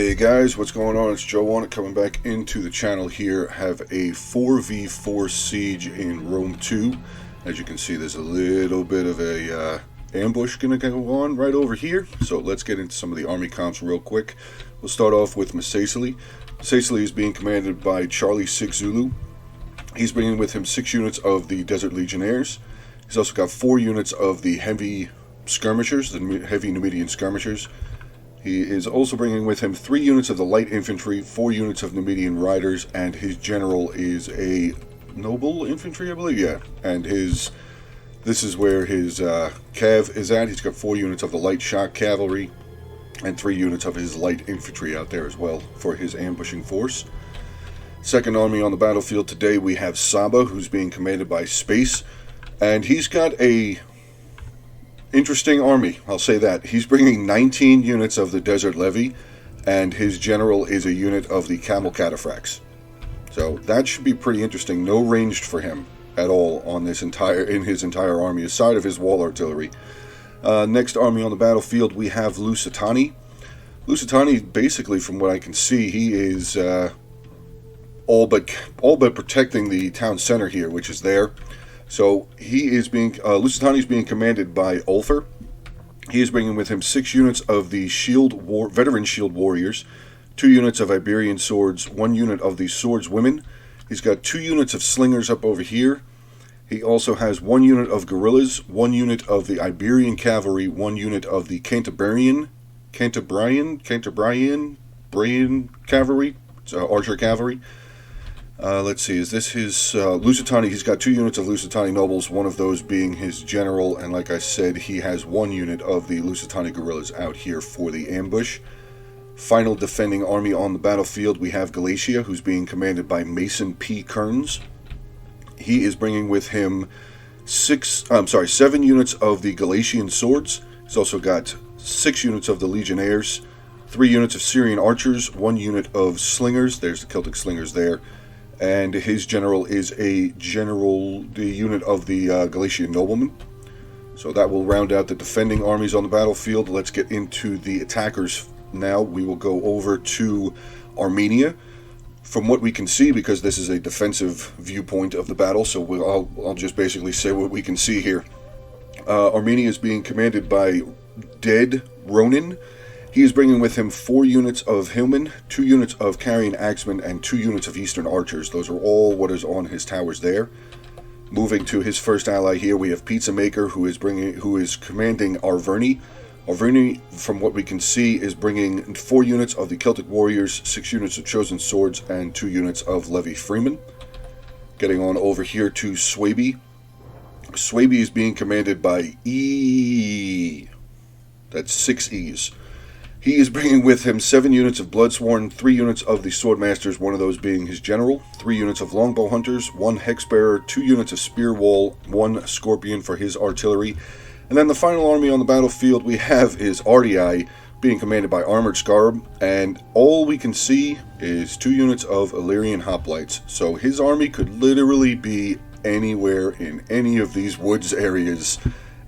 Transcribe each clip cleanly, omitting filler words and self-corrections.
Hey guys, what's going on? It's Joe on it, coming back into the channel here. Have a 4v4 siege in Rome 2. As you can see, there's a little bit of a ambush gonna go on right over here. So let's get into some of the army comps real quick. We'll start off with Massaicely. Massaicely is being commanded by Charlie 6 Zulu. He's bringing with him 6 units of the Desert Legionnaires. He's also got 4 units of the heavy skirmishers, the heavy Numidian skirmishers. He is also bringing with him 3 units of the light infantry, 4 units of Numidian riders, and his general is a noble infantry, I believe. Yeah, and this is where his cav is at. He's got 4 units of the light shock cavalry and 3 units of his light infantry out there as well for his ambushing force. Second army on the battlefield today, we have Saba, who's being commanded by Space, and he's got a interesting army, I'll say that. He's bringing 19 units of the Desert Levy, and his general is a unit of the Camel Cataphracts. So that should be pretty interesting. No ranged for him at all on his entire army, aside of his wall artillery. Next army on the battlefield, we have Lusitani. Lusitani, basically, from what I can see, he is all but protecting the town center here, which is there. So he is Lusitani is being commanded by Ulfer. He is bringing with him 6 units of the veteran shield warriors, 2 units of Iberian swords, 1 unit of the swordswomen. He's got 2 units of slingers up over here. He also has 1 unit of guerrillas, 1 unit of the Iberian cavalry, 1 unit of the Cantabrian cavalry, archer cavalry. Let's see, is this his Lusitani? He's got 2 units of Lusitani nobles, one of those being his general, and like I said, he has 1 unit of the Lusitani guerrillas out here for the ambush. Final defending army on the battlefield, we have Galatia, who's being commanded by Mason P. Kearns. He is bringing with him 7 units of the Galatian swords. He's also got 6 units of the Legionnaires, 3 units of Syrian archers, 1 unit of slingers. There's the Celtic slingers there. And his general is the unit of the Galatian noblemen. So that will round out the defending armies on the battlefield. Let's get into the attackers now. We will go over to Armenia. From what we can see, because this is a defensive viewpoint of the battle, so I'll just basically say what we can see here. Armenia is being commanded by Dead Ronin. He is bringing with him 4 units of Hillmen, 2 units of Carrion Axemen, and 2 units of Eastern Archers. Those are all what is on his towers there. Moving to his first ally here, we have Pizza Maker, who is commanding Arverni. Arverni, from what we can see, is bringing 4 units of the Celtic Warriors, 6 units of Chosen Swords, and 2 units of Levy Freemen. Getting on over here to Swaby. Swaby is being commanded by E. That's 6 E's. He is bringing with him 7 units of Bloodsworn, 3 units of the Swordmasters, one of those being his general, 3 units of Longbow Hunters, 1 Hexbearer, 2 units of Spearwall, 1 Scorpion for his artillery. And then the final army on the battlefield we have is RDI, being commanded by Armored Scarab, and all we can see is 2 units of Illyrian Hoplites. So his army could literally be anywhere in any of these woods areas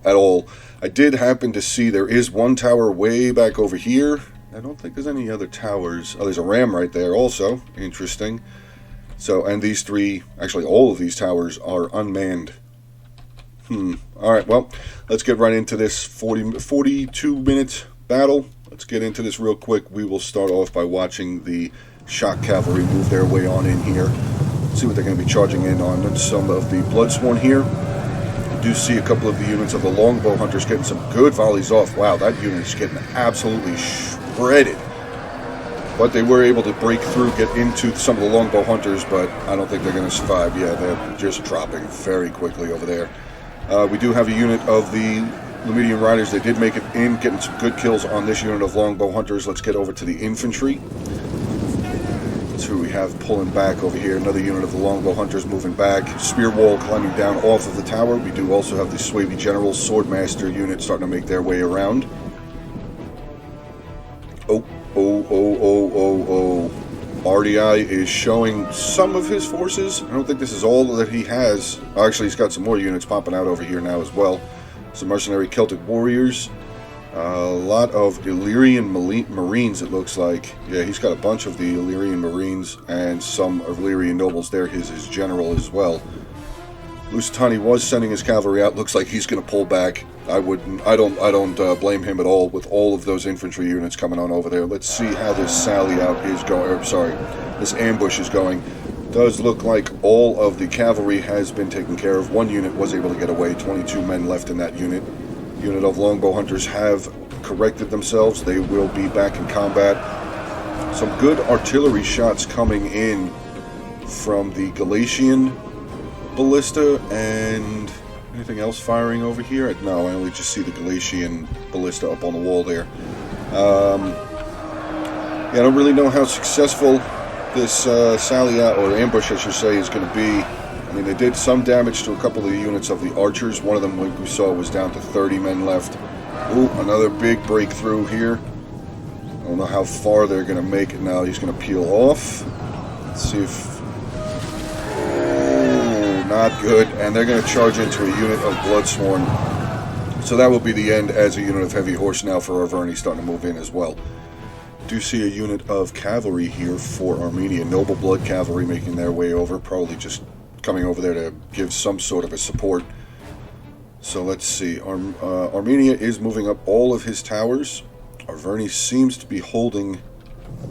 at all. I did happen to see there is 1 tower way back over here. I don't think there's any other towers. Oh, there's a ram right there also. Interesting. So, and these 3, actually all of these towers are unmanned. Alright, well, let's get right into this 42-minute battle. Let's get into this real quick. We will start off by watching the shock cavalry move their way on in here. See what they're going to be charging in on. Some of the Bloodsworn here. Do see a couple of the units of the Longbow Hunters getting some good volleys off. Wow, that unit is getting absolutely shredded. But they were able to break through, get into some of the Longbow Hunters, but I don't think they're going to survive. Yeah, they're just dropping very quickly over there. We do have a unit of the Numidian Riders. They did make it in, getting some good kills on this unit of Longbow Hunters. Let's get over to the infantry. That's who we have pulling back over here. Another unit of the Longbow Hunters moving back. Spearwall climbing down off of the tower. We do also have the Swaby General Swordmaster unit starting to make their way around. Oh. RDI is showing some of his forces. I don't think this is all that he has. Actually, he's got some more units popping out over here now as well. Some mercenary Celtic warriors. A lot of Illyrian Marines, it looks like. Yeah, he's got a bunch of the Illyrian Marines and some of Illyrian nobles there. His general as well. Lusitani was sending his cavalry out. Looks like he's going to pull back. I don't blame him at all with all of those infantry units coming on over there. Let's see how this sally out is going. Sorry, this ambush is going. Does look like all of the cavalry has been taken care of. One unit was able to get away. 22 men left in that unit. Unit of longbow hunters have corrected themselves. They will be back in combat. Some good artillery shots coming in from the Galatian ballista. And anything else firing over here? No, I only just see the Galatian ballista up on the wall there. Yeah, I don't really know how successful this sally out, or ambush I should say, is going to be. I mean, they did some damage to a couple of the units of the archers. One of them, like we saw, was down to 30 men left. Ooh, another big breakthrough here. I don't know how far they're going to make it now. He's going to peel off. Let's see if... Ooh, not good. And they're going to charge into a unit of Bloodsworn. So that will be the end as a unit of heavy horse now for Arverni starting to move in as well. Do see a unit of cavalry here for Armenia. Noble Blood Cavalry making their way over. Probably just coming over there to give some sort of a support. So let's see. Armenia is moving up all of his towers. Arverni seems to be holding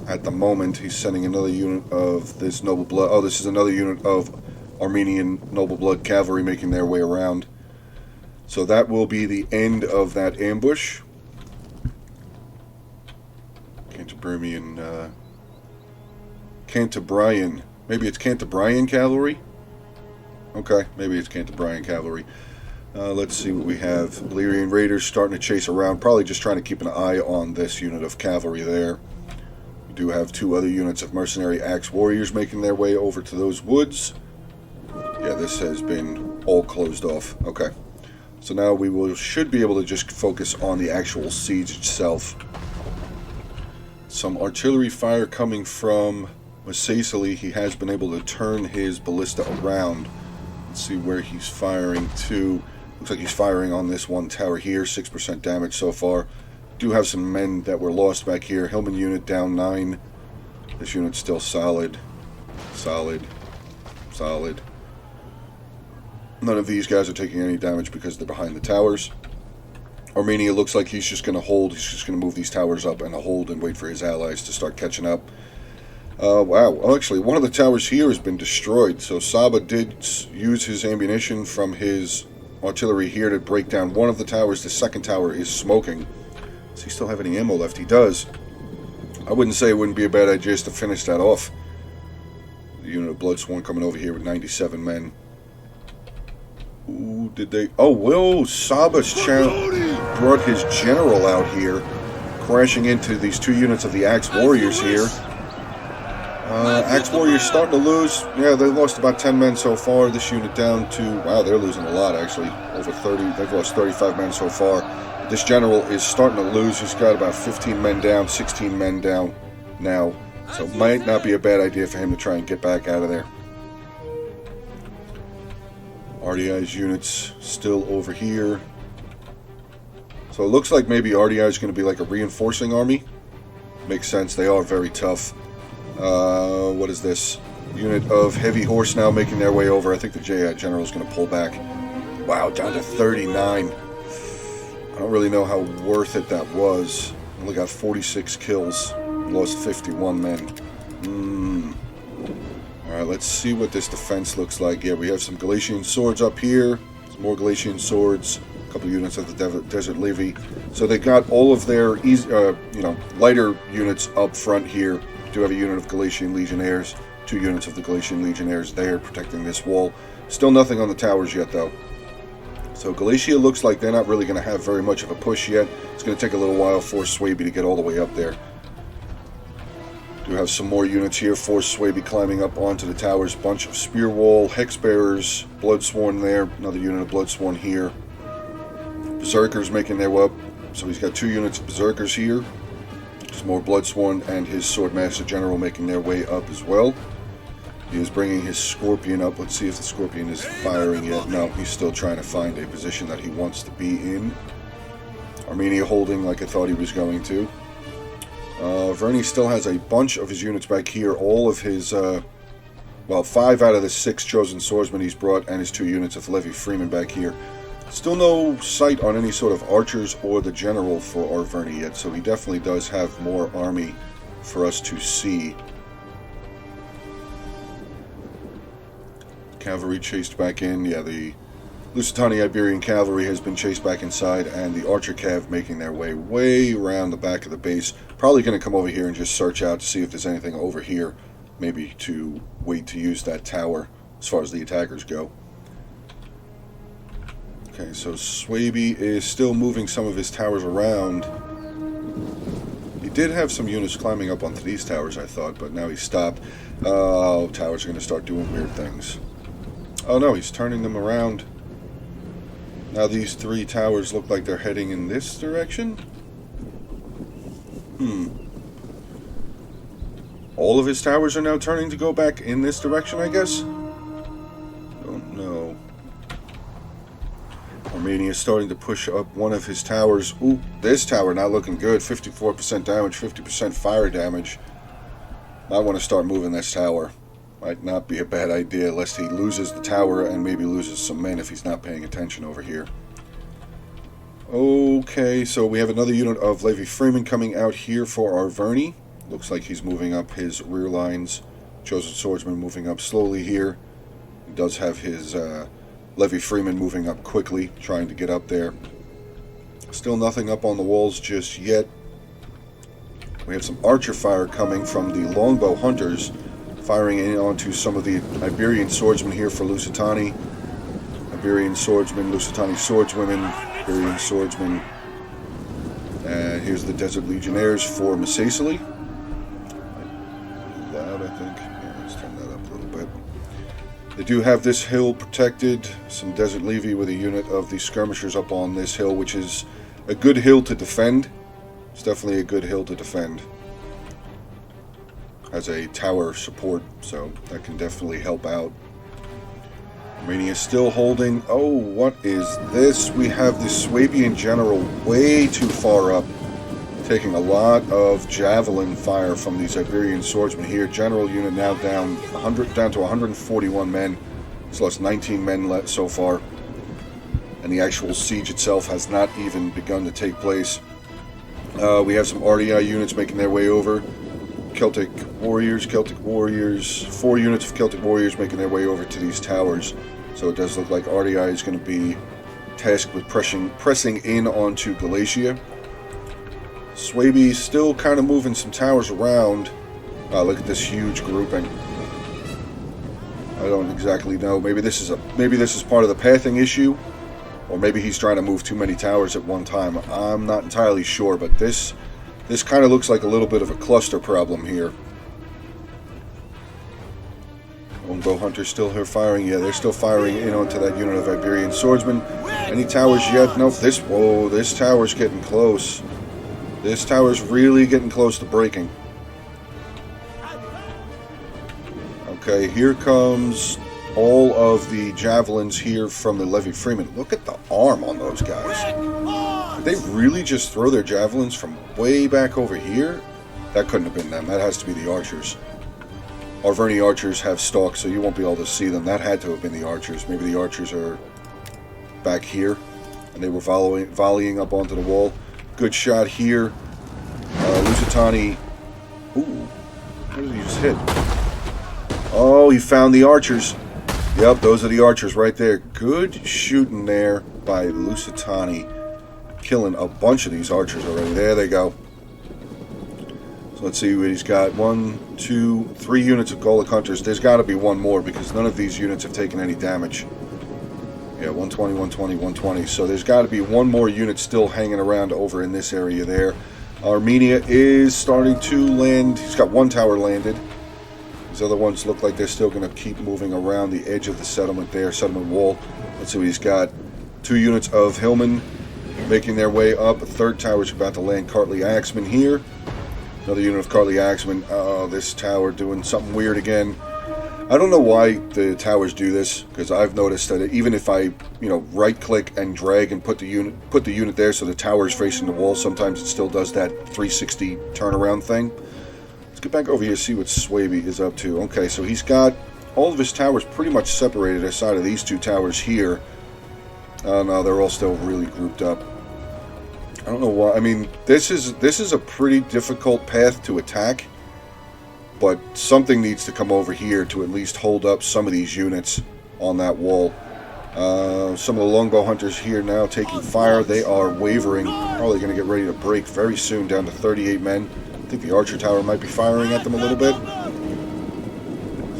at the moment. He's sending another unit of this Noble Blood. Oh, this is another unit of Armenian Noble Blood Cavalry making their way around. So that will be the end of that ambush. Cantabrian. Maybe it's Cantabrian Cavalry? Okay, maybe it's Cantabrian Cavalry. Let's see what we have. Illyrian Raiders starting to chase around. Probably just trying to keep an eye on this unit of cavalry there. We do have two other units of mercenary axe warriors making their way over to those woods. Yeah, this has been all closed off. Okay. So now we should be able to just focus on the actual siege itself. Some artillery fire coming from Massaicely. He has been able to turn his ballista around. Let's see where he's firing to. Looks like he's firing on this one tower here. 6% damage so far. Do have some men that were lost back here. Hillman unit down 9. This unit's still solid. Solid. Solid. None of these guys are taking any damage because they're behind the towers. Armenia looks like he's just going to hold. He's just going to move these towers up and hold and wait for his allies to start catching up. Wow. Well, actually, one of the towers here has been destroyed. So Saba did use his ammunition from his artillery here to break down one of the towers. The second tower is smoking. Does he still have any ammo left? He does. I wouldn't say it wouldn't be a bad idea just to finish that off. The unit of Bloodsworn coming over here with 97 men. Ooh, did they... Oh, whoa! Saba's brought his general out here, crashing into these two units of the Axe Warriors here. Axe Warriors starting to lose. Yeah, they lost about 10 men so far. This unit down to... Wow, they're losing a lot, actually. Over 30. They've lost 35 men so far. This general is starting to lose. He's got about 15 men down, 16 men down now. So it might not be a bad idea for him to try and get back out of there. RDI's units still over here. So it looks like maybe RDI is going to be like a reinforcing army. Makes sense. They are very tough. What is this? Unit of heavy horse now making their way over. I think the general is going to pull back. Wow, down to 39. I don't really know how worth it that was. Only got 46 kills. Lost 51 men. Alright, let's see what this defense looks like. Yeah, we have some Galatian swords up here. Some more Galatian swords. A couple units of the Desert Levy. So they got all of their lighter units up front here. We do have a unit of Galatian Legionnaires. 2 units of the Galatian Legionnaires there protecting this wall. Still nothing on the towers yet, though. So Galatia looks like they're not really going to have very much of a push yet. It's going to take a little while for Swaby to get all the way up there. Do have some more units here. Force Swaby climbing up onto the towers. Bunch of Spear Wall, Hex Bearers, Bloodsworn there. Another unit of Bloodsworn here. Berserkers making their way up. So he's got 2 units of Berserkers here. Some more Bloodsworn and his Swordmaster General making their way up as well. He is bringing his Scorpion up. Let's see if the Scorpion is firing yet. No, he's still trying to find a position that he wants to be in. Armenia holding like I thought he was going to. Verney still has a bunch of his units back here. All of his, well, 5 out of the 6 chosen swordsmen he's brought, and his 2 units of Levy Freeman back here. Still no sight on any sort of archers or the general for Arverni yet, so he definitely does have more army for us to see. Cavalry chased back in. Yeah, the Lusitani Iberian cavalry has been chased back inside, and the archer cav making their way around the back of the base. Probably going to come over here and just search out to see if there's anything over here, maybe to wait to use that tower as far as the attackers go. Okay, so Swaby is still moving some of his towers around. He did have some units climbing up onto these towers, I thought, but now he's stopped. Oh, towers are going to start doing weird things. Oh no, he's turning them around. Now these 3 towers look like they're heading in this direction. All of his towers are now turning to go back in this direction, I guess? Don't know. Armenia is starting to push up one of his towers. Ooh, this tower not looking good. 54% damage, 50% fire damage. Might want to start moving this tower. Might not be a bad idea, lest he loses the tower and maybe loses some men if he's not paying attention over here. Okay, so we have another unit of Levy Freeman coming out here for Arverni. Looks like he's moving up his rear lines. Chosen Swordsman moving up slowly here. He does have his Levy Freeman moving up quickly, trying to get up there. Still nothing up on the walls just yet. We have some archer fire coming from the longbow hunters, firing in onto some of the Iberian swordsmen here for Lusitani. Iberian swordsmen, Lusitani swordswomen, Iberian swordsmen. And here's the Desert Legionnaires for Massaceae. Loud, I think. Yeah, let's turn that up a little bit. They do have this hill protected. Some Desert Levy with a unit of the skirmishers up on this hill, which is a good hill to defend. It's definitely a good hill to defend. Has a tower support, so that can definitely help out. Armenia is still holding. Oh, what is this? We have the Swabian general way too far up, taking a lot of javelin fire from these Iberian swordsmen here. General unit now down to 141 men. He's lost 19 men left so far, and the actual siege itself has not even begun to take place. We have some RDI units making their way over. Celtic warriors, 4 units of Celtic warriors making their way over to these towers. So it does look like RDI is going to be tasked with pressing in onto Galatia. Swaby still kind of moving some towers around. Look at this huge grouping. I don't exactly know. Maybe this is part of the pathing issue, or maybe he's trying to move too many towers at one time. I'm not entirely sure, but this kind of looks like a little bit of a cluster problem here. Longbow hunters still here firing. Yeah, they're still firing in onto that unit of Iberian swordsmen. Any towers yet? Nope. This tower's getting close. This tower's really getting close to breaking. Okay, here comes all of the javelins here from the Levy Freeman. Look at the arm on those guys. Did they really just throw their javelins from way back over here? That couldn't have been them. That has to be the archers. Arverni archers have stalks, so you won't be able to see them. That had to have been the archers. Maybe the archers are back here, and they were volleying up onto the wall. Good shot here. Lusitani. Ooh, what did he just hit? Oh, he found the archers. Yep, those are the archers right there. Good shooting there by Lusitani. Killing a bunch of these archers already. There they go. So let's see what he's got. 1, 2, 3 units of Golic hunters. There's got to be one more because none of these units have taken any damage. Yeah, 120, 120, 120. So there's got to be one more unit still hanging around over in this area there. Armenia is starting to land. He's got 1 tower landed. These other ones look like they're still going to keep moving around the edge of the settlement there, settlement wall. Let's see what he's got. 2 units of Hillmen making their way up. A 3rd tower is about to land. Cartley Axemen here. Another unit of Cartley Axemen. Oh, this tower doing something weird again. I don't know why the towers do this, because I've noticed that even if I, right click and drag and put the unit there so the tower is facing the wall, sometimes it still does that 360 turnaround thing. Let's get back over here and see what Swaby is up to. Okay, so he's got all of his towers pretty much separated aside of these two towers here. No, they're all still really grouped up. I don't know why. I mean, this is a pretty difficult path to attack. But something needs to come over here to at least hold up some of these units on that wall. Some of the longbow hunters here now taking fire. They are wavering. Probably going to get ready to break very soon, down to 38 men. I think the archer tower might be firing at them a little bit.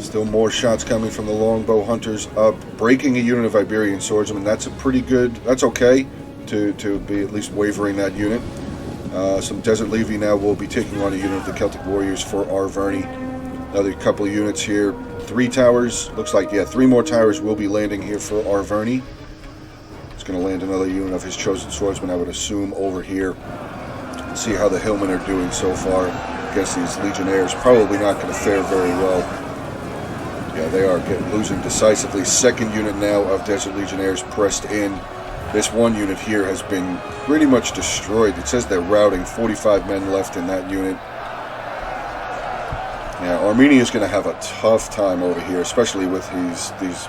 Still more shots coming from the longbow hunters up. Breaking a unit of Iberian swordsmen. That's a pretty good... That's okay to be at least wavering that unit. Some Desert Levy now will be taking on a unit of the Celtic Warriors for Arverni. Another couple of units here. 3 towers. Looks like, yeah, 3 more towers will be landing here for Arverni. He's going to land another unit of his chosen swordsmen, I would assume, over here. Let's see how the Hillmen are doing so far against these Legionnaires. Probably not going to fare very well. Yeah, they are losing decisively. Second unit now of Desert Legionnaires pressed in. This one unit here has been pretty much destroyed. It says they're routing. 45 men left in that unit. Yeah, Armenia is going to have a tough time over here, especially with these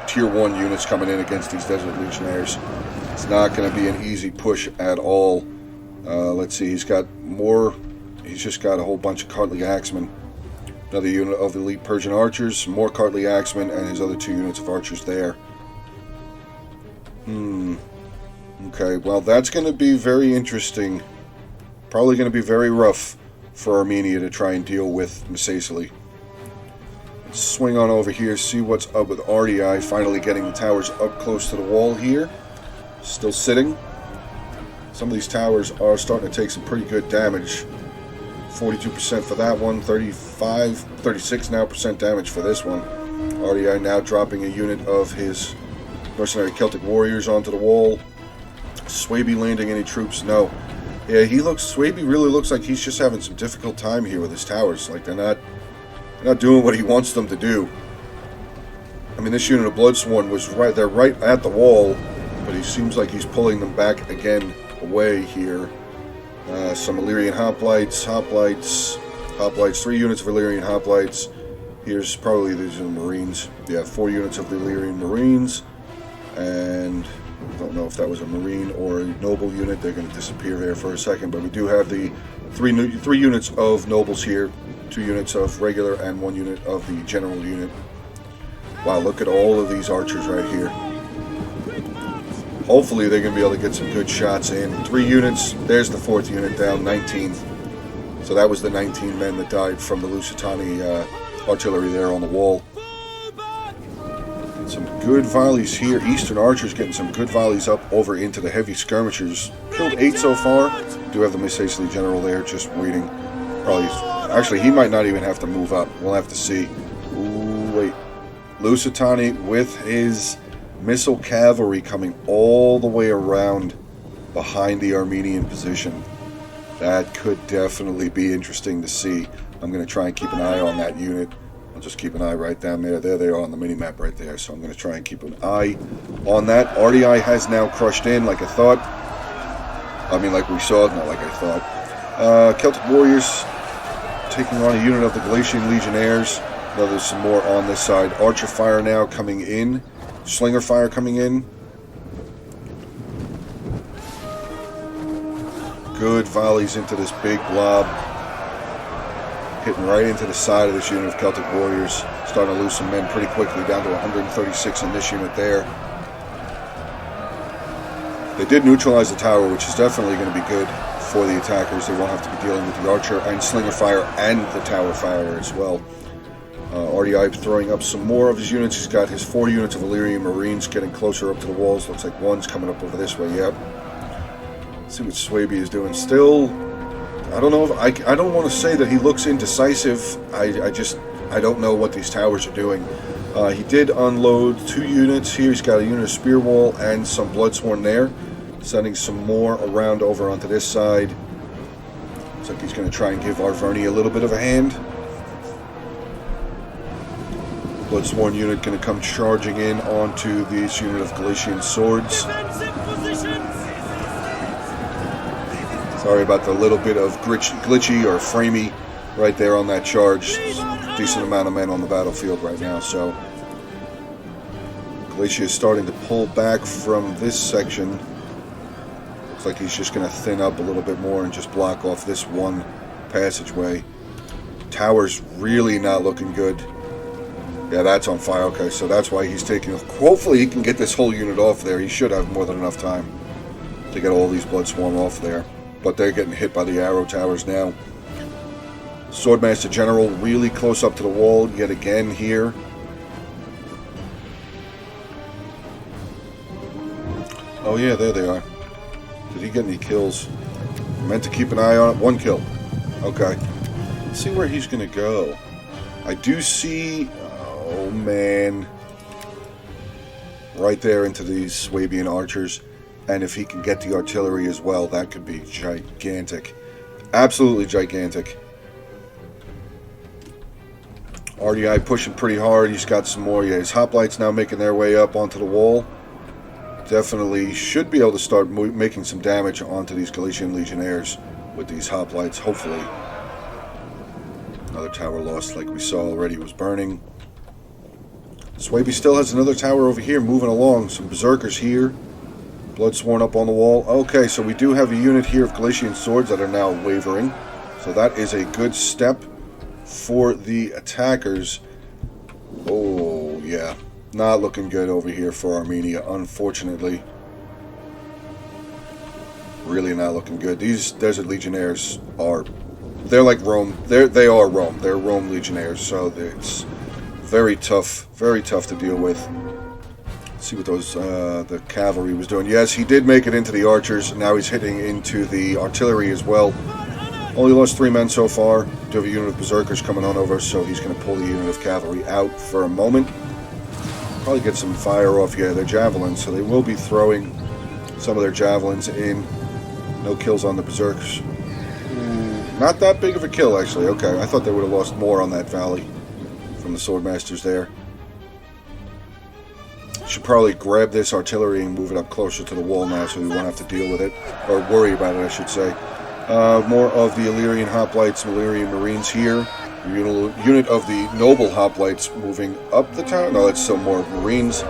tier 1 units coming in against these Desert Legionnaires. It's not going to be an easy push at all. Let's see, he's got more. He's just got a whole bunch of Cartly Axemen. Another unit of elite Persian archers, more Cartly Axemen, and his other 2 units of archers there. Okay, well, that's going to be very interesting. Probably going to be very rough for Armenia to try and deal with Misacely. Let's swing on over here, see what's up with RDI. Finally getting the towers up close to the wall here. Still sitting. Some of these towers are starting to take some pretty good damage. 42% for that one, 36 now % damage for this one. RDI now dropping a unit of his mercenary Celtic warriors onto the wall. Swaby landing any troops? No. Yeah, Swaby really looks like he's just having some difficult time here with his towers. Like they're not doing what he wants them to do. I mean, this unit of Bloodsworn was they're right at the wall, but he seems like he's pulling them back again away here. Some Illyrian hoplites, 3 units of Illyrian hoplites. Here's probably these are Marines. Yeah, 4 units of the Illyrian Marines. And I don't know if that was a Marine or a Noble unit. They're going to disappear here for a second. But we do have the 3 units of Nobles here. 2 units of regular and 1 unit of the General unit. Wow, look at all of these archers right here. Hopefully they're going to be able to get some good shots in. 3 units. There's the 4th unit down, 19. So that was the 19 men that died from the Lusitani artillery there on the wall. Some good volleys here. Eastern archers getting some good volleys up over into the heavy skirmishers. Killed 8 so far. Do have the Misacely general there just waiting. Probably. Actually, he might not even have to move up. We'll have to see. Ooh, wait. Lusitani with his missile cavalry coming all the way around behind the Armenian position. That could definitely be interesting to see. I'm going to try and keep an eye on that unit. I'll just keep an eye right down there. There they are on the mini-map right there. So I'm going to try and keep an eye on that. RDI has now crushed in like I thought. I mean, like we saw, not like I thought. Celtic Warriors taking on a unit of the Galatian Legionnaires. Now there's some more on this side. Archer fire now coming in. Slinger fire coming in. Good volleys into this big blob. Hitting right into the side of this unit of Celtic Warriors. Starting to lose some men pretty quickly, down to 136 in this unit there. They did neutralize the tower, which is definitely going to be good for the attackers. They won't have to be dealing with the archer and slinger fire and the tower fire as well. RDI throwing up some more of his units. He's got his 4 units of Illyrian Marines getting closer up to the walls. Looks like one's coming up over this way. Yep. Let's see what Swaby is doing. Still, I don't know if I don't want to say that he looks indecisive. I don't know what these towers are doing. He did unload 2 units here. He's got a unit of Spear Wall and some Bloodsworn there. Sending some more around over onto this side. Looks like he's going to try and give Arverni a little bit of a hand. Bloodsworn unit going to come charging in onto this unit of Galatian swords. Sorry about the little bit of glitchy or framey right there on that charge. Decent amount of men on the battlefield right now, so Galatia is starting to pull back from this section. Looks like he's just going to thin up a little bit more and just block off this one passageway. Tower's really not looking good. Yeah, that's on fire. Okay, so that's why he's taking... Hopefully he can get this whole unit off there. He should have more than enough time to get all these Bloodsworn off there. But they're getting hit by the arrow towers now. Swordmaster General really close up to the wall yet again here. Oh yeah, there they are. Did he get any kills? Meant to keep an eye on it. 1 kill. Okay. Let's see where he's going to go. I do see... Oh man. Right there into these Swabian archers. And if he can get the artillery as well, that could be gigantic. Absolutely gigantic. RDI pushing pretty hard. He's got some more. Yeah, his hoplites now making their way up onto the wall. Definitely should be able to start making some damage onto these Galician legionnaires with these hoplites, hopefully. Another tower lost like we saw already was burning. Swaby still has another tower over here moving along. Some berserkers here. Bloodsworn up on the wall. Okay, so we do have a unit here of Galician swords that are now wavering. So that is a good step for the attackers. Oh, yeah. Not looking good over here for Armenia, unfortunately. Really not looking good. These Desert Legionnaires are... They're like Rome. They are Rome. They're Rome Legionnaires, so it's very tough to deal with. Let's see what those the cavalry was doing. Yes, he did make it into the archers. Now he's hitting into the artillery as well. Only lost 3 men so far. Do have a unit of berserkers coming on over, so he's going to pull the unit of cavalry out for a moment. Probably get some fire off. Yeah, they're javelins, so they will be throwing some of their javelins in. No kills on the berserkers. Not that big of a kill, actually. Okay, I thought they would have lost more on that valley from the swordmasters there. Should probably grab this artillery and move it up closer to the wall now so we won't have to deal with it. Or worry about it, I should say. More of the Illyrian hoplites, Illyrian marines here. Unit of the noble hoplites moving up the town. No, it's still more marines.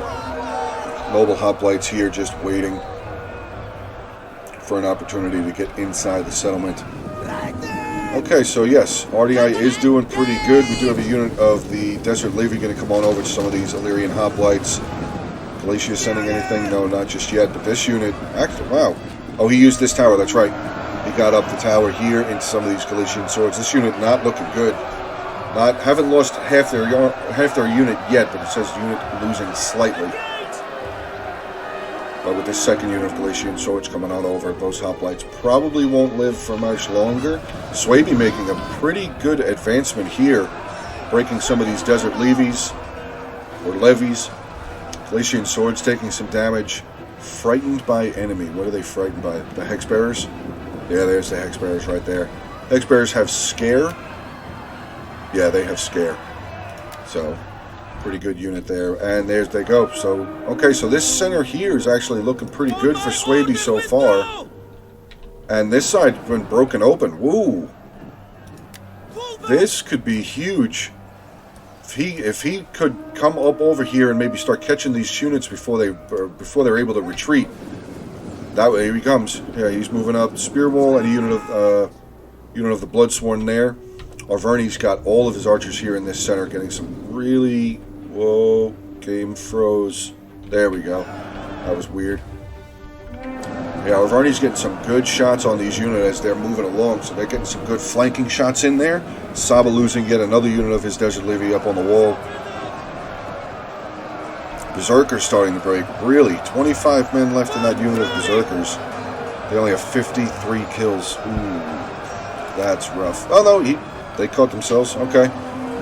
Noble hoplites here just waiting for an opportunity to get inside the settlement. Okay, so yes, RDI is doing pretty good. We do have a unit of the Desert Levy going to come on over to some of these Illyrian hoplites. Galatia sending anything? No, not just yet. But this unit, actually, wow. Oh, he used this tower, that's right. He got up the tower here into some of these Galician swords. This unit not looking good. Haven't lost half their unit yet, but it says unit losing slightly. But with this second unit of Galician swords coming on over, those hoplites probably won't live for much longer. Swaby making a pretty good advancement here, breaking some of these desert levies or levies. Galician swords taking some damage. Frightened by enemy. What are they frightened by? The hexbearers? Yeah, there's the hexbearers right there. Hexbearers have scare. Yeah, they have scare. So, pretty good unit there. And there they go. So, okay, so this center here is actually looking pretty good for Swaby so far. And this side's been broken open. Woo! This could be huge. If he could come up over here and maybe start catching these units before they're able to retreat. That way, here he comes. Yeah, he's moving up. Spear wall and a unit of the Bloodsworn there. Arverni's got all of his archers here in this center, getting some really... Whoa, game froze. There we go. That was weird. Yeah, Arverni's getting some good shots on these units as they're moving along, so they're getting some good flanking shots in there. Saba losing yet another unit of his Desert Levy up on the wall. Berserkers starting to break. Really, 25 men left in that unit of Berserkers. They only have 53 kills. Ooh, that's rough. Oh no, they caught themselves. Okay.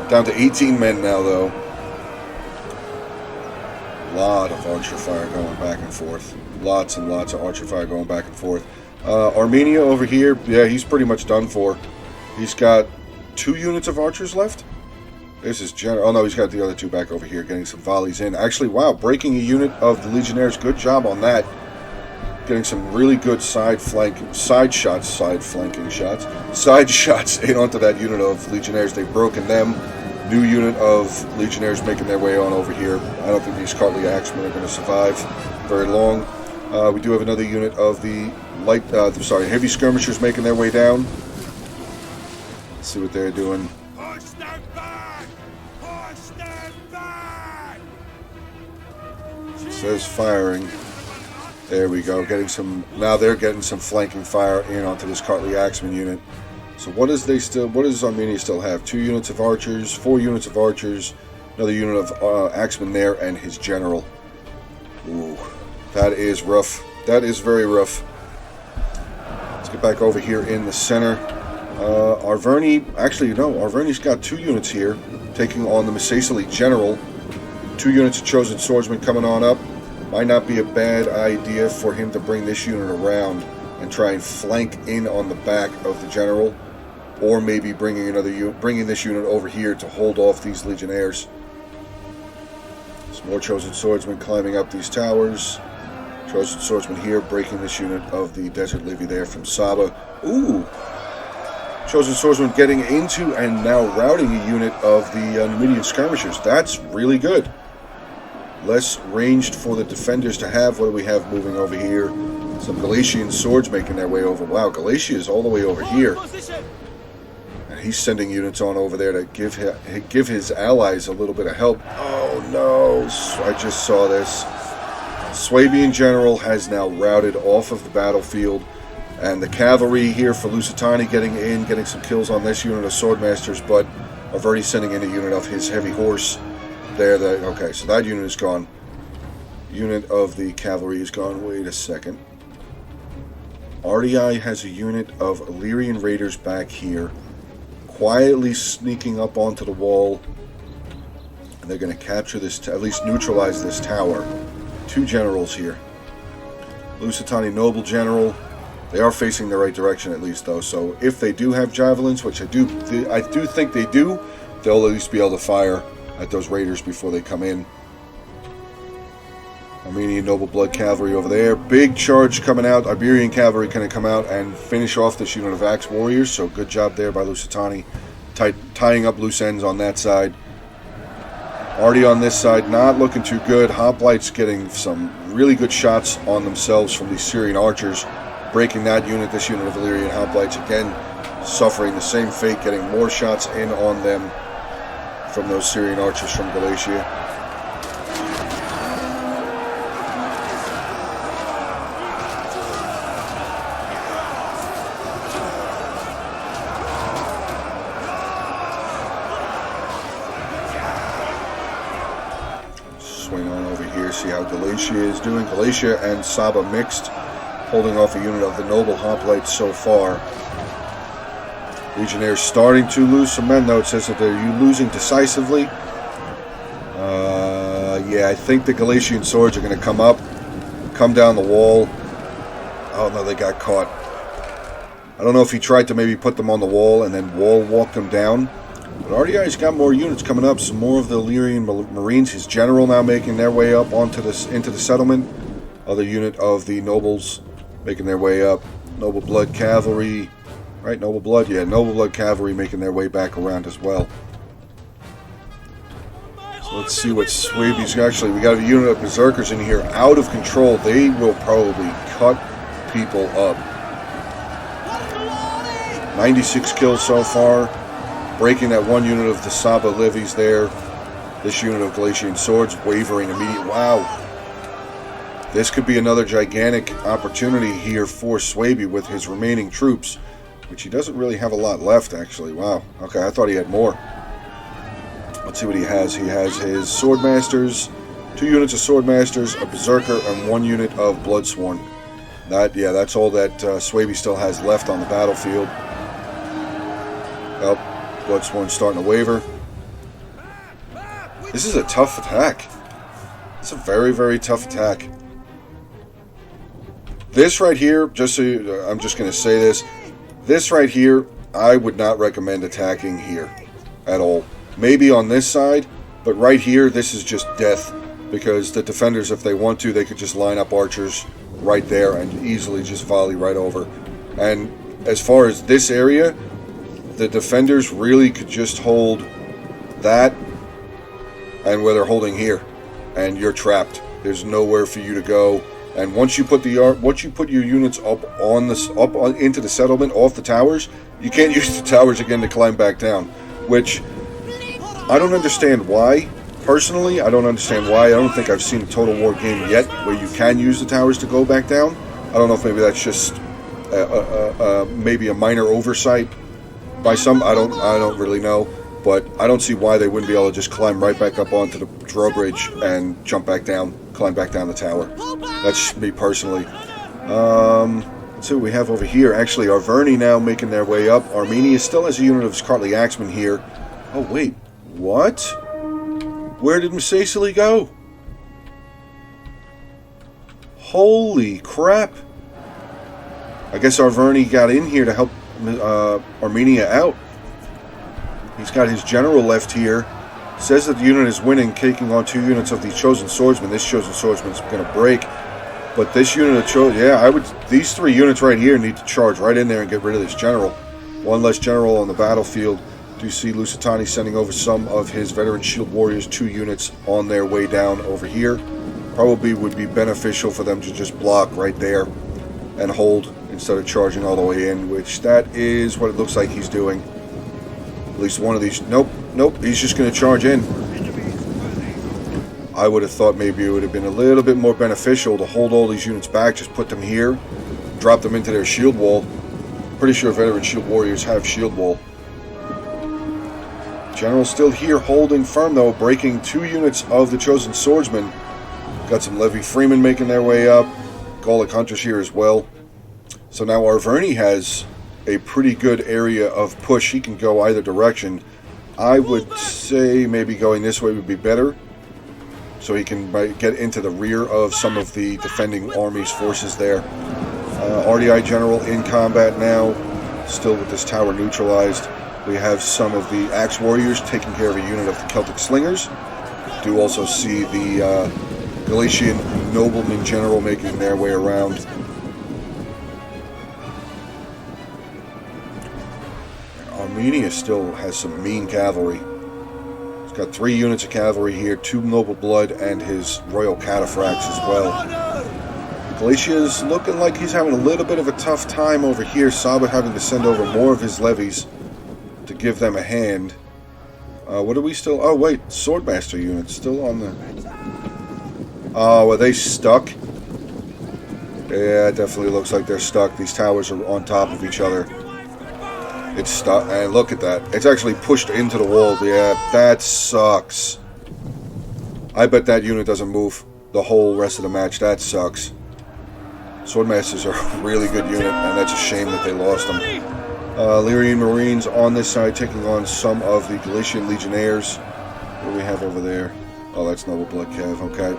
Down to 18 men now, though. Lot of archer fire going back and forth. Lots and lots of archer fire going back and forth. Armenia over here, yeah, he's pretty much done for. He's got 2 units of archers left. This is General. Oh no, he's got the other two back over here getting some volleys in. Actually, wow, breaking a unit of the Legionnaires. Good job on that. Getting some really good side flanking shots in onto that unit of Legionnaires. They've broken them. New unit of Legionnaires making their way on over here. I don't think these Cartly Axemen are going to survive very long. We do have another unit of the heavy skirmishers making their way down. Let's see what they're doing. Push them back! Push them back! Says firing. There we go. Getting some. Now they're getting some flanking fire in onto this Cartly Axeman unit. So what does Armenia still have? 2 units of archers, 4 units of archers, another unit of axemen there, and his general. Ooh, that is rough. That is very rough. Let's get back over here in the center. Arverni's got 2 units here, taking on the Misacili general. 2 units of chosen swordsmen coming on up. Might not be a bad idea for him to bring this unit around and try and flank in on the back of the general, or maybe bringing this unit over here to hold off these Legionnaires. Some more chosen swordsmen climbing up these towers. Chosen swordsman here breaking this unit of the Desert Livy there from Saba. Ooh! Chosen swordsman getting into and now routing a unit of the Numidian skirmishers. That's really good. Less ranged for the defenders to have. What do we have moving over here? Some Galatian swords making their way over. Wow, Galatia is all the way over here. And he's sending units on over there to give his allies a little bit of help. Oh no, I just saw this. Swabian general has now routed off of the battlefield. And the cavalry here for Lusitani getting some kills on this unit of swordmasters, but I've already sending in a unit of his heavy horse. Okay, so that unit is gone. Unit of the cavalry is gone. Wait a second. RDI has a unit of Illyrian raiders back here, quietly sneaking up onto the wall, and they're going to capture this, at least neutralize this tower. 2 generals here. Lusitani noble general. They are facing the right direction at least, though. So if they do have javelins, which I do think they do, they'll at least be able to fire at those raiders before they come in. Armenian noble blood cavalry over there. Big charge coming out. Iberian cavalry going to come out and finish off this unit of axe warriors. So good job there by Lusitani, tying up loose ends on that side. Already on this side, not looking too good. Hoplites getting some really good shots on themselves from these Syrian archers, breaking that unit. This unit of Illyrian hoplites again suffering the same fate, getting more shots in on them from those Syrian archers from Galatia. Swing on over here, see how Galatia is doing. Galatia and Saba mixed, holding off a unit of the noble hoplites so far. Legionnaires starting to lose some men, though. It says that they're losing decisively. Yeah, I think the Galatian swords are going to come up, come down the wall. Oh no, they got caught. I don't know if he tried to maybe put them on the wall and then wall walk them down. But RDI's got more units coming up. Some more of the Illyrian Marines. His general now making their way up onto into the settlement. Other unit of the nobles making their way up. Noble blood cavalry. Right, noble blood? Yeah, noble blood cavalry making their way back around as well. So let's see what Swabi's actually. We got a unit of berserkers in here out of control. They will probably cut people up. 96 kills so far. Breaking that one unit of the Saba levies there. This unit of Galatian swords wavering immediately. Wow. This could be another gigantic opportunity here for Swaby with his remaining troops, which he doesn't really have a lot left, actually. Wow. Okay, I thought he had more. Let's see what he has. He has his swordmasters, 2 units of swordmasters, a berserker, and 1 unit of bloodsworn. That's all that Swaby still has left on the battlefield. Oh, bloodsworn starting to waver. This is a tough attack. It's a very, very tough attack. This right here, I'm just going to say this. This right here, I would not recommend attacking here at all. Maybe on this side, but right here, this is just death. Because the defenders, if they want to, they could just line up archers right there and easily just volley right over. And as far as this area, the defenders really could just hold that and where they're holding here, and you're trapped. There's nowhere for you to go. And once you put your units into the settlement off the towers, you can't use the towers again to climb back down, which I don't understand why. Personally, I don't understand why. I don't think I've seen a Total War game yet where you can use the towers to go back down. I don't know if maybe that's just maybe a minor oversight by some. I don't really know, but I don't see why they wouldn't be able to just climb right back up onto the drawbridge and jump back down, climb back down the tower. That's me personally. Let's see what we have over here. Actually, Arverni now making their way up. Armenia still has a unit of Cartly Axemen here. Oh wait, what? Where did Masacily go? Holy crap. I guess Arverni got in here to help Armenia out. He's got his general left here. Says that the unit is winning, taking on 2 units of the Chosen Swordsman. This Chosen Swordsman's going to break. But this unit of these 3 units right here need to charge right in there and get rid of this general. One less general on the battlefield. Do you see Lusitani sending over some of his veteran shield warriors, 2 units on their way down over here? Probably would be beneficial for them to just block right there and hold instead of charging all the way in, which that is what it looks like he's doing. At least one of these. Nope, he's just going to charge in. I would have thought maybe it would have been a little bit more beneficial to hold all these units back, just put them here, drop them into their shield wall. Pretty sure veteran shield warriors have shield wall. General still here holding firm though, breaking 2 units of the Chosen Swordsman. Got some Levy Freemen making their way up. Gallic Hunters here as well. So now Arverni has a pretty good area of push. He can go either direction. I would say maybe going this way would be better, so he can get into the rear of some of the defending army's forces there. RDI General in combat now, still with this tower neutralized. We have some of the Axe Warriors taking care of a unit of the Celtic Slingers. Do also see the Galician Nobleman General making their way around. Armenia still has some mean cavalry. He's got 3 units of cavalry here, 2 Noble Blood, and his Royal Cataphracts as well. Galicia is looking like he's having a little bit of a tough time over here. Saba having to send over more of his levies to give them a hand. What are we still... Oh, wait. Swordmaster units still on the... Oh, are they stuck? Yeah, it definitely looks like they're stuck. These towers are on top of each other. It's stuck. And look at that. It's actually pushed into the wall. Yeah, that sucks. I bet that unit doesn't move the whole rest of the match. That sucks. Swordmasters are a really good unit, and that's a shame that they lost them. Lyrian Marines on this side taking on some of the Galician Legionnaires. What do we have over there? Oh, that's Noble Blood Cav, okay.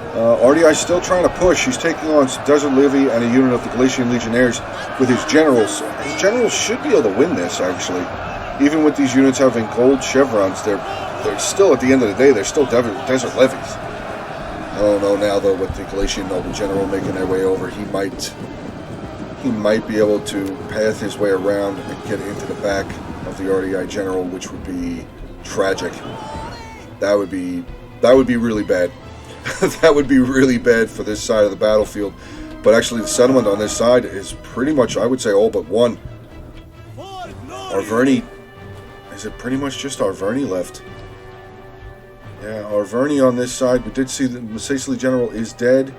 RDI still trying to push. He's taking on Desert Livy and a unit of the Galician Legionnaires with his generals. His generals should be able to win this, actually. Even with these units having gold chevrons, they're still, at the end of the day, they're still Desert Levies. I don't know now, though, with the Galician Noble General making their way over, he might be able to path his way around and get into the back of the RDI General, which would be tragic. That would be really bad. That would be really bad for this side of the battlefield. But actually, the settlement on this side is pretty much, I would say, all but one. Arverni, is it pretty much just Arverni left? Yeah, Arverni on this side. We did see that Masacily General is dead.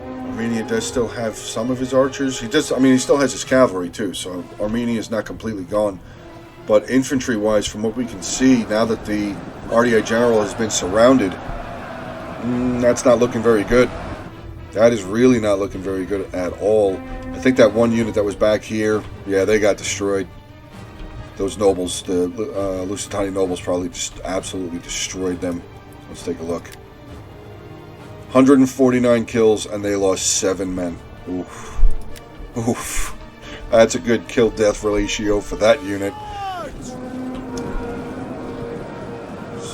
Armenia does still have some of his archers. He still has his cavalry too, so Armenia is not completely gone. But infantry-wise, from what we can see, now that the RDI General has been surrounded, that's not looking very good. That is really not looking very good at all. I think that one unit that was back here, yeah, they got destroyed. Those nobles, the Lusitani nobles, probably just absolutely destroyed them. Let's take a look. 149 kills, and they lost 7 men. Oof. Oof. That's a good kill-death ratio for that unit.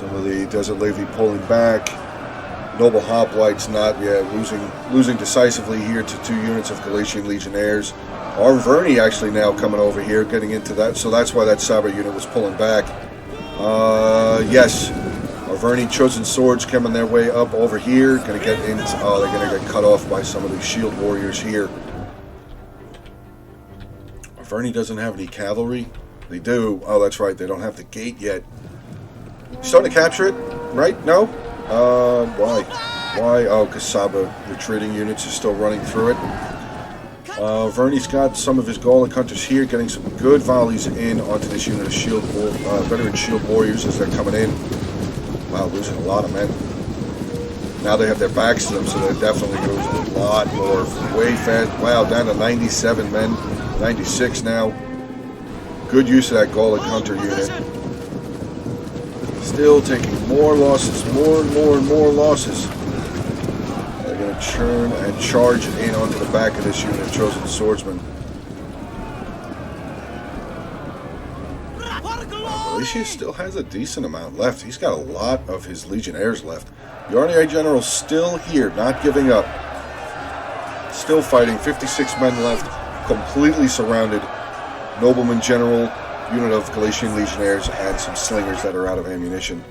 Some of the Desert Levy pulling back. Noble Hoplites not losing decisively here to 2 units of Galatian Legionnaires. Arverni actually now coming over here, getting into that, so that's why that Saber unit was pulling back. Yes, Arverni Chosen Swords coming their way up over here. Gonna get into, they're gonna get cut off by some of these shield warriors here. Arverni doesn't have any cavalry. They do. Oh, that's right. They don't have the gate yet. Starting to capture it, right? No? Why? Why? Oh, because Saba retreating units are still running through it. Verni's got some of his Gallic hunters here, getting some good volleys in onto this unit of veteran shield warriors as they're coming in. Wow, losing a lot of men. Now they have their backs to them, so they're definitely losing a lot more. Way fast. Wow, down to 97 men. 96 now. Good use of that Gallic hunter unit. Still taking more losses, more and more and more losses. They're going to churn and charge in onto the back of this unit of Chosen Swordsmen. Galatius still has a decent amount left. He's got a lot of his Legionnaires left. The RDI General's still here, not giving up. Still fighting, 56 men left, completely surrounded. Nobleman General, unit of Galatian Legionnaires, and some slingers that are out of ammunition.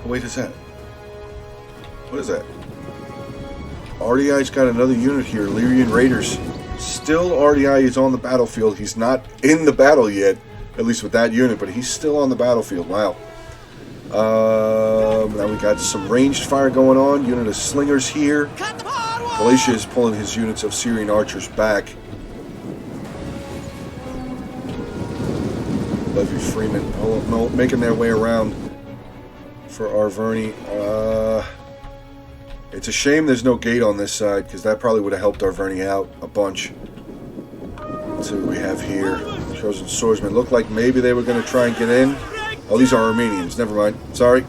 Oh, wait, is that? What is that? RDI's got another unit here, Lyrian Raiders. Still RDI is on the battlefield. He's not in the battle yet, at least with that unit, but he's still on the battlefield. Wow. Now we got some ranged fire going on. Unit of slingers here. Galatia is pulling his units of Syrian archers back. Levy Freeman making their way around for Arverni. It's a shame there's no gate on this side, because that probably would have helped Arverni out a bunch. Let's see what we have here. Chosen Swordsmen. Looked like maybe they were going to try and get in. Oh, these are Armenians. Never mind. Sorry.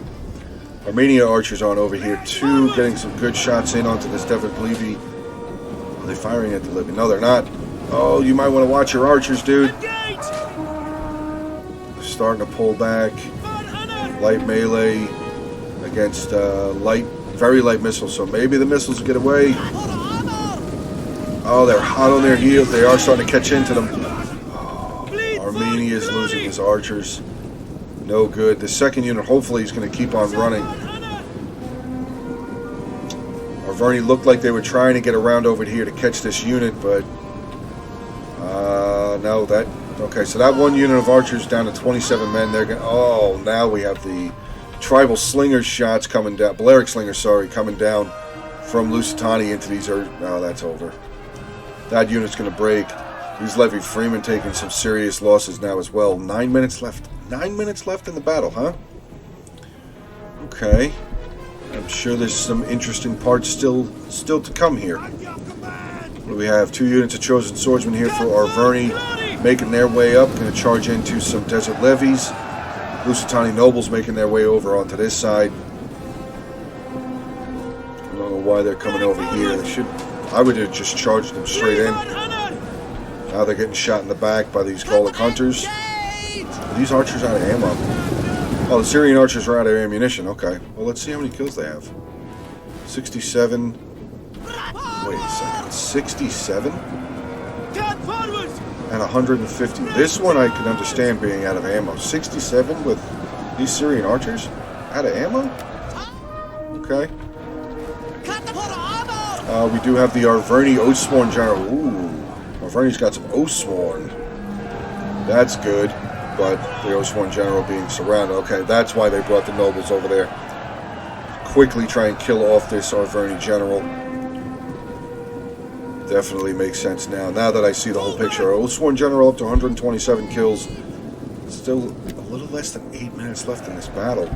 Armenia archers on over here too, getting some good shots in onto this Desert Levy. Are they firing at the Levy? No, they're not. Oh, you might want to watch your archers, dude. Starting to pull back. Light melee against very light missiles, so maybe the missiles will get away. Oh, they're hot on their heels. They are starting to catch into them. Oh, Armenia is losing his archers. No good. The second unit hopefully is going to keep on running. Arverni looked like they were trying to get around over here to catch this unit, but no, that... Okay, so that one unit of archers down to 27 men. They're going. Oh, now we have the tribal slinger shots coming down. Balearic slingers, sorry, coming down from Lusitani into these. Oh, that's over. That unit's going to break. These Levy Freeman taking some serious losses now as well. 9 minutes left. 9 minutes left in the battle, huh? Okay. I'm sure there's some interesting parts still to come here. We have 2 units of Chosen Swordsmen here for Arverni, making their way up. Going to charge into some Desert Levies. Lusitani Nobles making their way over onto this side. I don't know why they're coming over here. I would have just charged them straight in. Now they're getting shot in the back by these Gallic hunters. Are these archers out of ammo? Oh, the Syrian archers are out of ammunition. Okay. Well, let's see how many kills they have. 67. Wait a second. 67? And 150. This one I can understand being out of ammo. 67 with these Syrian archers? Out of ammo? Okay. We do have the Arverni Oathsworn General. Ooh. Arverni's got some Oathsworn. That's good. But the Oathsworn General being surrounded. Okay, that's why they brought the nobles over there. Quickly try and kill off this Arverni General. Definitely makes sense now. Now that I see the whole picture. Oathsworn General up to 127 kills. Still a little less than 8 minutes left in this battle.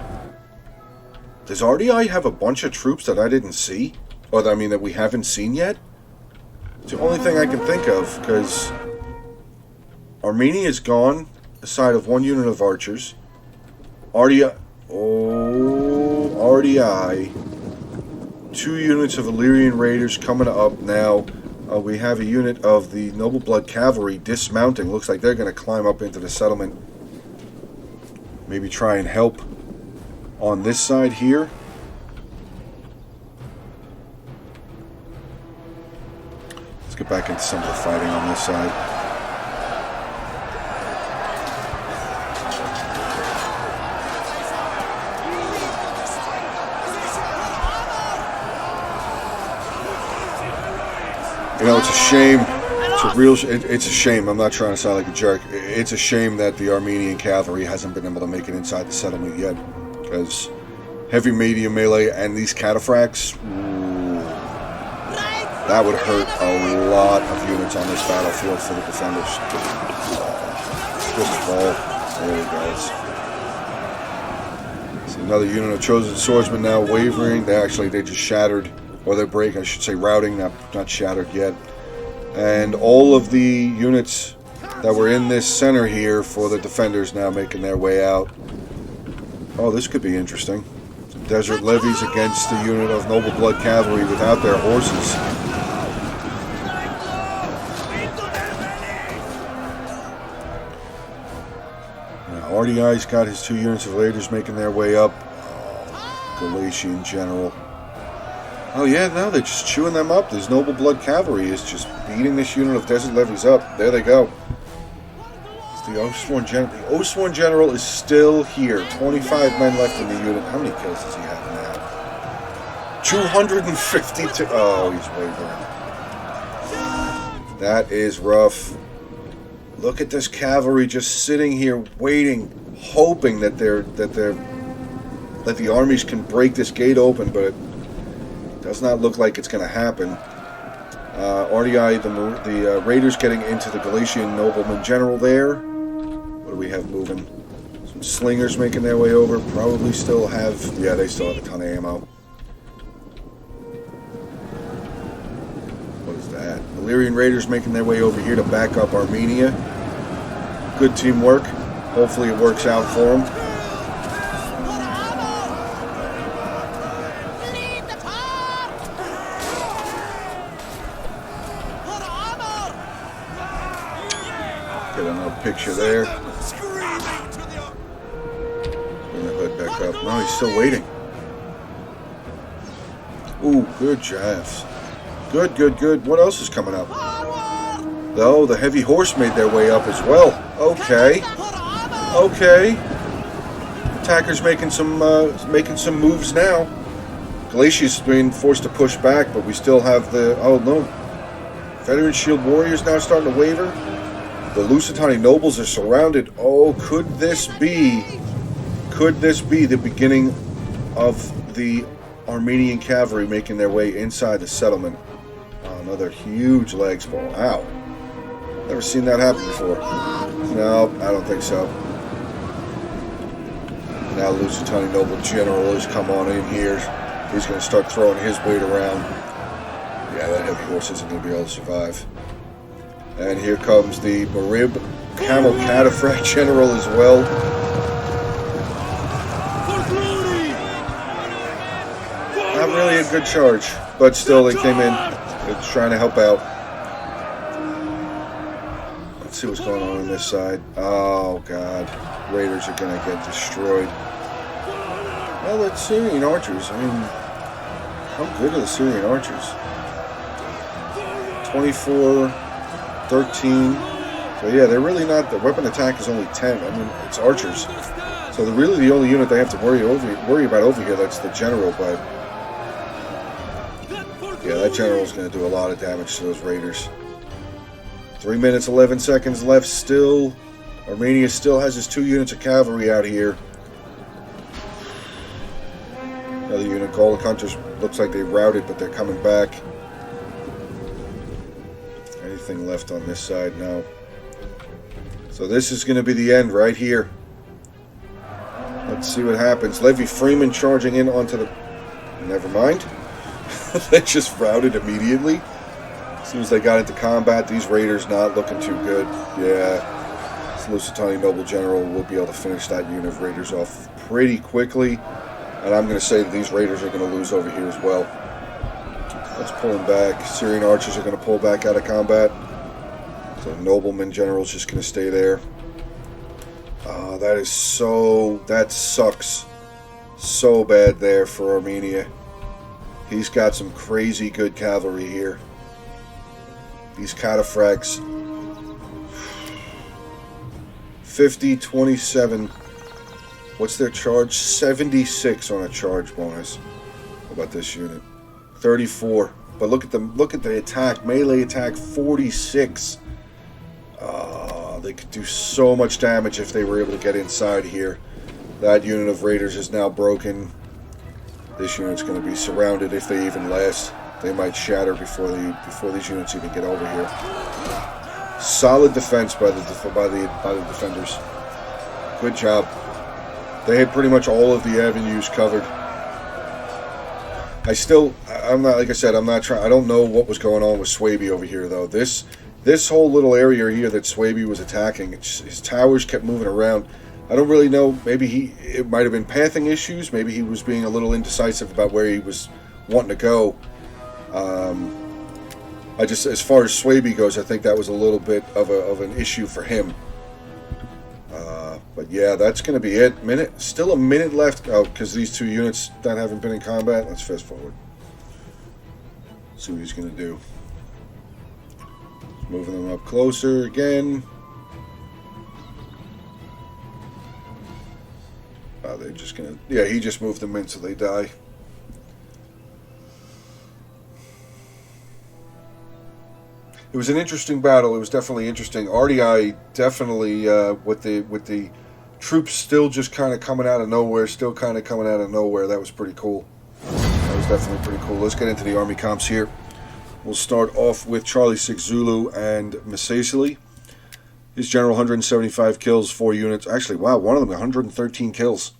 Does RDI have a bunch of troops that I didn't see? Or that, I mean, that we haven't seen yet? It's the only thing I can think of, because Armenia is gone, aside of 1 unit of archers. RDI. Oh, RDI. 2 units of Illyrian Raiders coming up now. We have a unit of the Noble Blood Cavalry dismounting. Looks like they're going to climb up into the settlement. Maybe try and help on this side here. Let's get back into some of the fighting on this side. You know, it's a shame. It's a shame. I'm not trying to sound like a jerk. It's a shame that the Armenian cavalry hasn't been able to make it inside the settlement yet, because heavy medium melee and these cataphracts, ooh, that would hurt a lot of units on this battlefield for the defenders. Just fall. There he goes. See another unit of chosen swordsmen now wavering. They just shattered. Or they're breaking, I should say routing, not shattered yet. And all of the units that were in this center here for the defenders now making their way out. Oh, this could be interesting. Some desert levies against the unit of noble blood cavalry without their horses. Now, RDI's got his 2 units of raiders making their way up. Galatian general. Oh yeah, no, they're just chewing them up. This noble blood cavalry is just beating this unit of desert levies up. There they go. It's the Oathsworn general. The Oathsworn general is still here. 25 men left in the unit. How many kills does he have now? 252. Oh, he's wavering. That is rough. Look at this cavalry just sitting here waiting, hoping that the armies can break this gate open, but it does not look like it's going to happen. RDI, the raiders getting into the Galatian nobleman general there. What do we have moving? Some slingers making their way over. Probably still have... Yeah, they still have a ton of ammo. What is that? Illyrian raiders making their way over here to back up Armenia. Good teamwork. Hopefully it works out for them. Picture there. Bring the hood back up. No, he's still waiting. Ooh, good jabs. Good, good, good. What else is coming up? Oh, the heavy horse made their way up as well. Okay. Okay. Attackers making some moves now. Galatia's being forced to push back, but we still have the... Oh, no. Veteran Shield Warriors now starting to waver. The Lusitani nobles are surrounded. Oh, could this be the beginning of the Armenian cavalry making their way inside the settlement? Oh, another huge leg ball. Ow. Never seen that happen before. No, I don't think so. Now Lusitani noble general has come on in here. He's going to start throwing his weight around. Yeah, that heavy horse isn't going to be able to survive. And here comes the Marib Camel Cataphract General as well. Not really a good charge, but still they came in. They're trying to help out. Let's see what's going on this side. Oh, God. Raiders are going to get destroyed. Well, the Syrian archers. I mean, how good are the Syrian archers? 24... 13. So yeah, they're really not. The weapon attack is only 10. I mean, it's archers. So they're really the only unit they have to worry about over here. That's the general. But yeah, that general is going to do a lot of damage to those raiders. 3 minutes 11 seconds left. Still, Armenia still has his 2 units of cavalry out here. Another unit, Gallic Hunters. Looks like they routed, but they're coming back. Anything left on this side? No. So this is going to be the end right here. Let's see what happens. Levy Freeman charging in onto the... Never mind. They just routed immediately. As soon as they got into combat, these raiders not looking too good. Yeah. This Lusitani Noble General will be able to finish that unit of raiders off pretty quickly. And I'm going to say that these raiders are going to lose over here as well. Let's pull them back. Syrian archers are going to pull back out of combat. So Nobleman General's just going to stay there. That is so... That sucks. So bad there for Armenia. He's got some crazy good cavalry here. These cataphracts. 50, 27. What's their charge? 76 on a charge bonus. How about this unit? 34. But look at the attack. Melee attack 46. They could do so much damage if they were able to get inside here. That unit of raiders is now broken. This unit's going to be surrounded if they even last. They might shatter before these units even get over here. Solid defense by the defenders. Good job. They had pretty much all of the avenues covered. I'm not, like I said, I'm not trying. I don't know what was going on with Swaby over here though. This whole little area here that Swaby was attacking, his towers kept moving around. I don't really know. Maybe it might have been pathing issues. Maybe he was being a little indecisive about where he was wanting to go. As far as Swaby goes, I think that was a little bit of an issue for him. But yeah, that's going to be it. Still a minute left. Oh, because these two units that haven't been in combat. Let's fast forward. See what he's going to do. Moving them up closer again. They're just going to... Yeah, he just moved them in so they die. It was an interesting battle. It was definitely interesting. RDI definitely, with the troops still just kind of coming out of nowhere, that was pretty cool. That was definitely pretty cool. Let's get into the army comps here. We'll start off with Charlie 6 Zulu and Masasili. His general 175 kills, 4 units. Actually, wow, one of them 113 kills.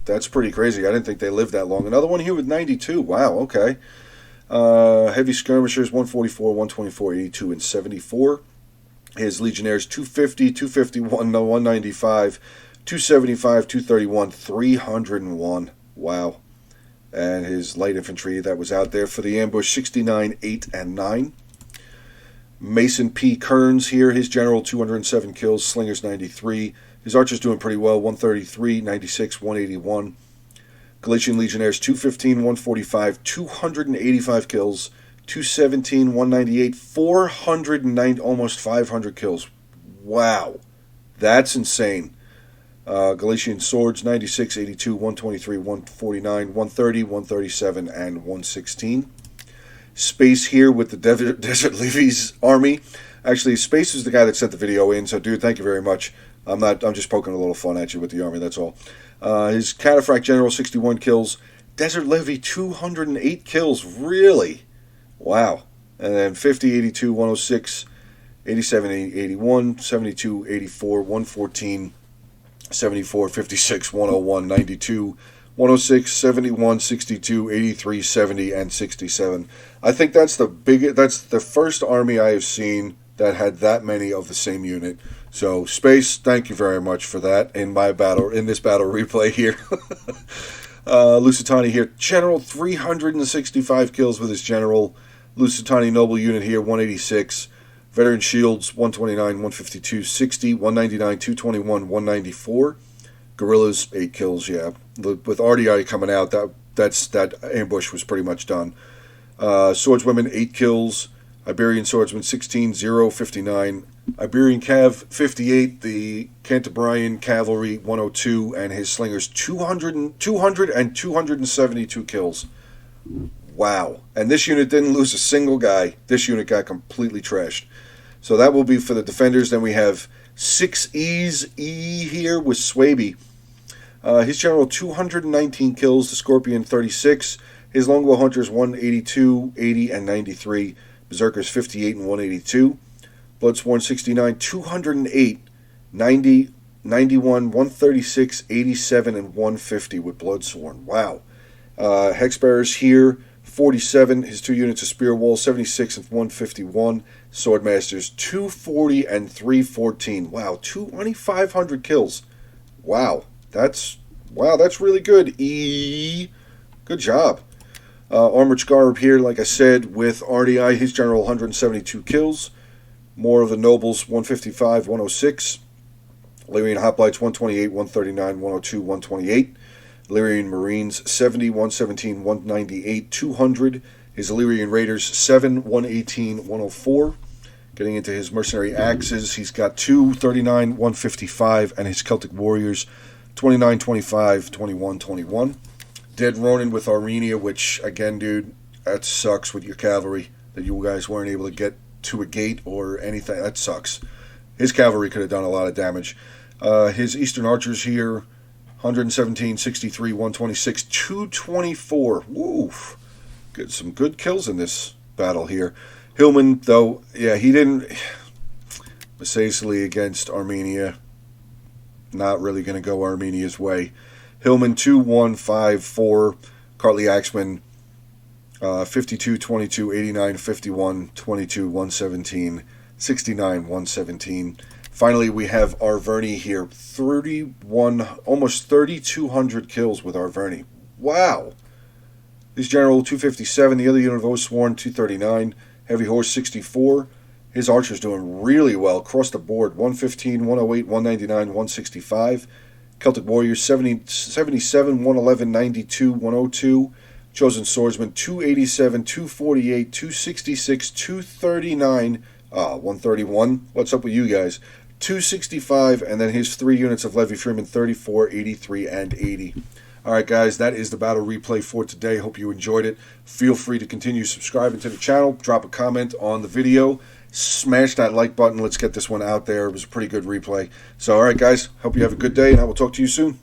That's pretty crazy. I didn't think they lived that long. Another one here with 92. Wow, okay. Heavy skirmishers 144, 124, 82, and 74. His legionnaires 250, 251, 195, 275, 231, 301. Wow. And his light infantry that was out there for the ambush 69, 8, and 9. Mason P. Kearns here, his general 207 kills, slingers 93. His archers doing pretty well, 133, 96, 181. Galatian Legionnaires 215, 145, 285 kills, 217, 198, 409, almost 500 kills. Wow, that's insane. Galatian Swords 96, 82, 123, 149, 130, 137, and 116. Space here with the Desert Levies army. Actually, Space is the guy that sent the video in, so dude, thank you very much. I'm just poking a little fun at you with the army, that's all. His Cataphract General, 61 kills. Desert Levy, 208 kills. Really? Wow. And then 50, 82, 106, 87, 81, 72, 84, 114, 74, 56, 101, 92, 106, 71, 62, 83, 70, and 67. I think that's the first army I have seen that had that many of the same unit. So, Space, thank you very much for that in this battle replay here. Lusitani here, General 365 kills with his General. Lusitani Noble unit here, 186. Veteran Shields, 129, 152, 60, 199, 221, 194. Guerrillas, 8 kills, yeah. With RDI coming out, that ambush was pretty much done. Swordswomen, 8 kills. Iberian Swordsman, 16, 0, 59. Iberian Cav, 58. The Cantabrian Cavalry, 102. And his Slingers, 200 and 272 kills. Wow. And this unit didn't lose a single guy. This unit got completely trashed. So that will be for the defenders. Then we have 6E's E here with Swaby. His General, 219 kills. The Scorpion, 36. His Longbow Hunters, 182, 80, and 93. Berserkers, 58 and 182. Bloodsworn, 69, 208, 90, 91, 136, 87, and 150 with Bloodsworn. Wow. Hexbearers here, 47. His 2 units of Spear Wall, 76 and 151. Swordmasters, 240 and 314. Wow, 2,500 kills. Wow, that's really good. Good job. Armored Scarab here, like I said, with RDI, his General 172 kills. More of the Nobles, 155, 106. Lyrian Hoplites, 128, 139, 102, 128. Illyrian Marines 70, 117, 198, 200. His Illyrian Raiders 7, 118, 104. Getting into his mercenary axes, he's got 2, 39, 155, and his Celtic Warriors 29, 25, 21, 21. Dead Ronin with Armenia, which, again, dude, that sucks with your cavalry, that you guys weren't able to get to a gate or anything. That sucks. His cavalry could have done a lot of damage. His Eastern Archers here, 117, 63, 126, 224. Woof. Get some good kills in this battle here. Hillman, though, yeah, he didn't... Basically against Armenia. Not really going to go Armenia's way. Hillman 2, 1, 5, 4. Cartley Axman 52, 22, 89, 51, 22, 117, 69, 117. Finally, we have Arverni here. 31, almost 3,200 kills with Arverni. Wow. His General 257, the other unit of Oathsworn 239, Heavy Horse 64. His Archer's doing really well across the board. 115, 108, 199, 165. Celtic Warriors 70, 77, 111, 92, 102. Chosen Swordsman 287, 248, 266, 239, 131. What's up with you guys? 265, and then his 3 units of Levy Freeman 34, 83, and 80. Alright guys, that is the battle replay for today. Hope you enjoyed it. Feel free to continue subscribing to the channel. Drop a comment on the video. Smash that like button. Let's get this one out there. It was a pretty good replay. So alright guys, hope you have a good day, and I will talk to you soon.